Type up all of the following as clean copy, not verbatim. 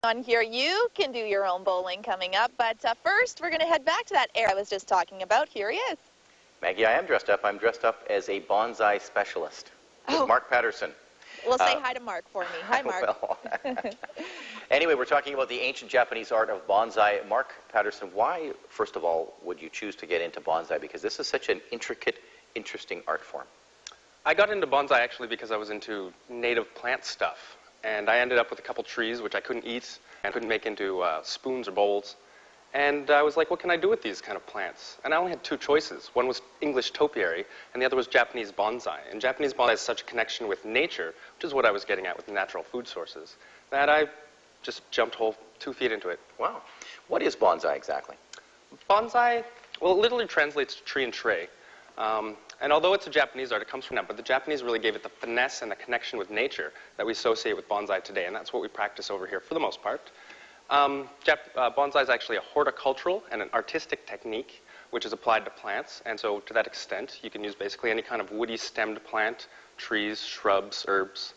On here, you can do your own bowling coming up, but first we're going to head back to that area I was just talking about. Here he is. Maggie, I am dressed up. I'm dressed up as a bonsai specialist with Mark Paterson. Well, say hi to Mark for me. Hi, Mark. Anyway, we're talking about the ancient Japanese art of bonsai. Mark Paterson, why, first of all, would you choose to get into bonsai? Because this is such an intricate, interesting art form. I got into bonsai actually because I was into native plant stuff. And I ended up with a couple trees which I couldn't eat and couldn't make into spoons or bowls. And I was like, what can I do with these kind of plants? And I only had two choices. One was English topiary, and the other was Japanese bonsai. And Japanese bonsai has such a connection with nature, which is what I was getting at with natural food sources, that I just jumped whole 2 feet into it. Wow. What is bonsai exactly? Bonsai, well, it literally translates to tree and tray. And although it's a Japanese art, it comes from that, but the Japanese really gave it the finesse and the connection with nature that we associate with bonsai today, and that's what we practice over here for the most part. Bonsai is actually a horticultural and an artistic technique which is applied to plants, and so to that extent you can use basically any kind of woody stemmed plant, trees, shrubs, herbs,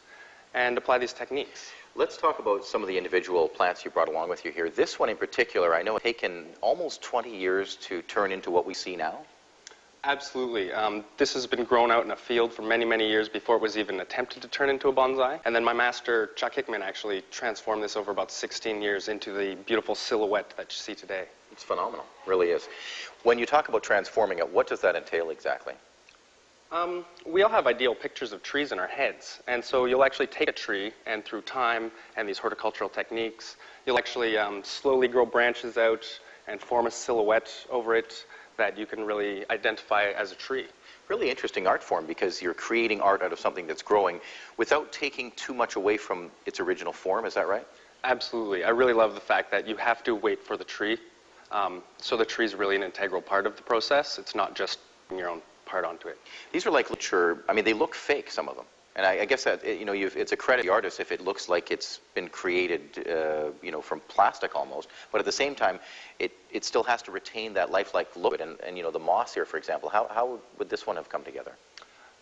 and apply these techniques. Let's talk about some of the individual plants you brought along with you here. This one in particular, I know it's taken almost 20 years to turn into what we see now. Absolutely. This has been grown out in a field for many, many years before it was even attempted to turn into a bonsai. And then my master, Chuck Hickman, actually transformed this over about 16 years into the beautiful silhouette that you see today. It's phenomenal, really is. When you talk about transforming it, what does that entail exactly? We all have ideal pictures of trees in our heads. And so you'll actually take a tree, and through time and these horticultural techniques, you'll actually slowly grow branches out and form a silhouette over it that you can really identify as a tree. Really interesting art form because you're creating art out of something that's growing without taking too much away from its original form, is that right? Absolutely. I really love the fact that you have to wait for the tree. So the tree is really an integral part of the process. It's not just putting your own part onto it. These are like literature, I mean, they look fake, some of them. And I guess that, it's a credit to the artist if it looks like it's been created, from plastic almost. But at the same time, it still has to retain that lifelike look. And the moss here, for example, how would this one have come together?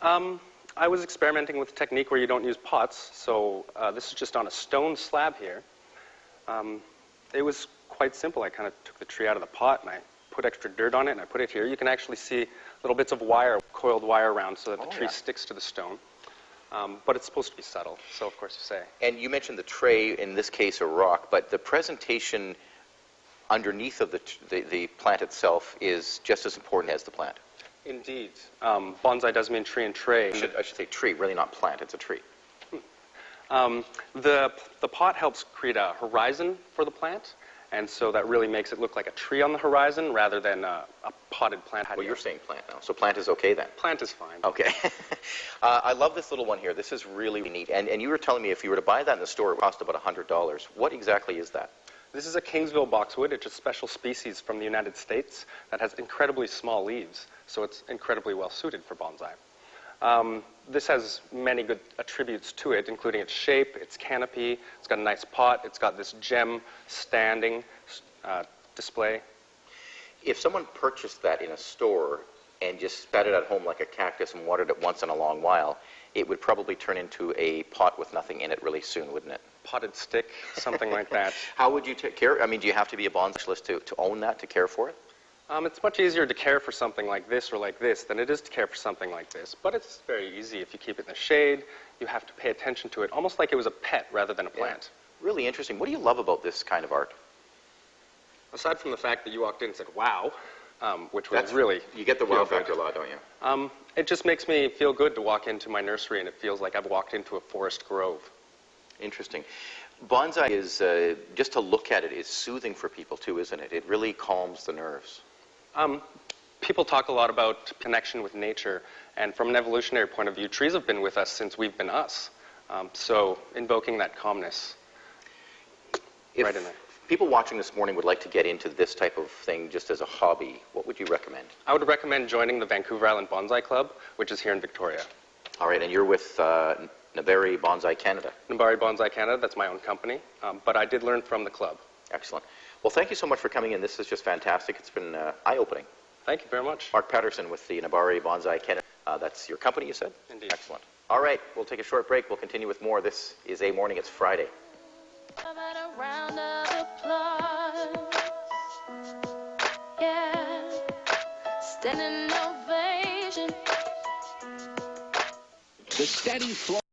I was experimenting with a technique where you don't use pots. So this is just on a stone slab here. It was quite simple. I kind of took the tree out of the pot and I put extra dirt on it and I put it here. You can actually see little bits of wire, coiled wire around so that the tree sticks to the stone. But it's supposed to be subtle, so of course you say. And you mentioned the tray, in this case a rock, but the presentation underneath of the plant itself is just as important as the plant. Indeed. Bonsai does mean tree and tray. I should say tree, really not plant, it's a tree. The pot helps create a horizon for the plant, and so that really makes it look like a tree on the horizon rather than a potted plant. Well, you're saying plant now, so plant is okay then? Plant is fine. Okay. I love this little one here. This is really neat. And you were telling me if you were to buy that in the store, it would cost about $100. What exactly is that? This is a Kingsville boxwood. It's a special species from the United States that has incredibly small leaves, so it's incredibly well suited for bonsai. This has many good attributes to it, including its shape, its canopy. It's got a nice pot. It's got this gem standing display. If someone purchased that in a store and just spat it at home like a cactus and watered it once in a long while, it would probably turn into a pot with nothing in it really soon, wouldn't it? Potted stick, something like that. How would you take care? I mean, do you have to be a bonsai specialist to own that, to care for it? It's much easier to care for something like this or like this than it is to care for something like this. But it's very easy if you keep it in the shade. You have to pay attention to it, almost like it was a pet rather than a plant. Yeah. Really interesting. What do you love about this kind of art? Aside from the fact that you walked in and said, wow, which was really... You get the wow factor a lot, don't you? It just makes me feel good to walk into my nursery and it feels like I've walked into a forest grove. Interesting. Bonsai is, just to look at it, is soothing for people too, isn't it? It really calms the nerves. People talk a lot about connection with nature, and from an evolutionary point of view, trees have been with us since we've been us. So invoking that calmness right in there. If people watching this morning would like to get into this type of thing just as a hobby, what would you recommend? I would recommend joining the Vancouver Island Bonsai Club, which is here in Victoria. All right, and you're with Nabari Bonsai Canada. Nabari Bonsai Canada, that's my own company, but I did learn from the club. Excellent. Well, thank you so much for coming in. This is just fantastic. It's been eye-opening. Thank you very much. Mark Paterson with the Nabari Bonsai Canada. That's your company, you said? Indeed. Excellent. All right, we'll take a short break. We'll continue with more. This is A Morning. It's Friday. About a round of applause. Yeah, standing ovation. The steady flow.